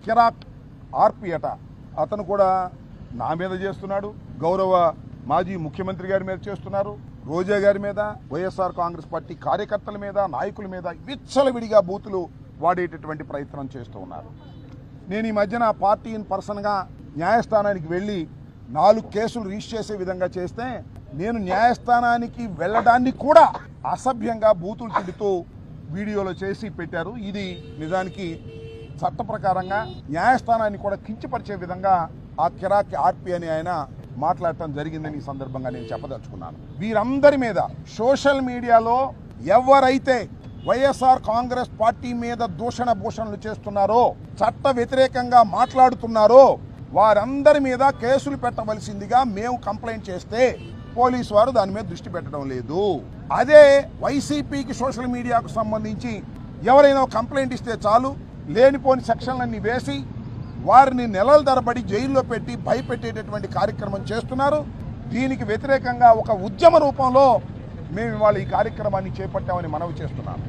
కిరాక్ ఆర్పి అట, అతను కూడా నా మీద చేస్తున్నాడు, గౌరవ మాజీ ముఖ్యమంత్రి గారి మీద చేస్తున్నారు, రోజా గారి మీద, వైఎస్ఆర్ కాంగ్రెస్ పార్టీ కార్యకర్తల మీద, నాయకుల మీద విచ్చలవిడిగా బూతులు వాడేటటువంటి ప్రయత్నం చేస్తూ ఉన్నారు. నేను ఈ మధ్యన పార్టీ ఇన్ పర్సన్గా న్యాయస్థానానికి వెళ్ళి 4 కేసులు రిజిస్టర్ చేసే విధంగా చేస్తే నేను న్యాయస్థానానికి వెళ్ళడాన్ని కూడా అసభ్యంగా బూతులు తిడుతూ వీడియోలో చేసి పెట్టారు. ఇది నిజానికి చట్ట ప్రకారంగా న్యాయస్థానాన్ని కూడా కించపరిచే విధంగా ఆ కిరాక్ ఆర్పి అని ఆయన మాట్లాడటం జరిగిందని ఈ సందర్భంగా నేను చెప్పదలుచుకున్నాను. వీరందరి మీద సోషల్ మీడియాలో ఎవరైతే వైఎస్ఆర్ కాంగ్రెస్ పార్టీ మీద దూషణ భూషణలు చేస్తున్నారో, చట్ట వ్యతిరేకంగా మాట్లాడుతున్నారో వారందరి మీద కేసులు పెట్టవలసిందిగా మేము కంప్లైంట్ చేస్తే పోలీసు వారు దాని మీద దృష్టి పెట్టడం లేదు. అదే వైసీపీకి సోషల్ మీడియాకు సంబంధించి ఎవరైనా కంప్లైంట్ ఇస్తే చాలు, లేనిపోని సెక్షన్లన్నీ వేసి వారిని నెలల తరబడి జైల్లో పెట్టి భయపెట్టేటటువంటి కార్యక్రమం చేస్తున్నారు. దీనికి వ్యతిరేకంగా ఒక ఉద్యమ రూపంలో మేము ఇవాళ ఈ కార్యక్రమాన్ని చేపట్టామని మనవి చేస్తున్నాను.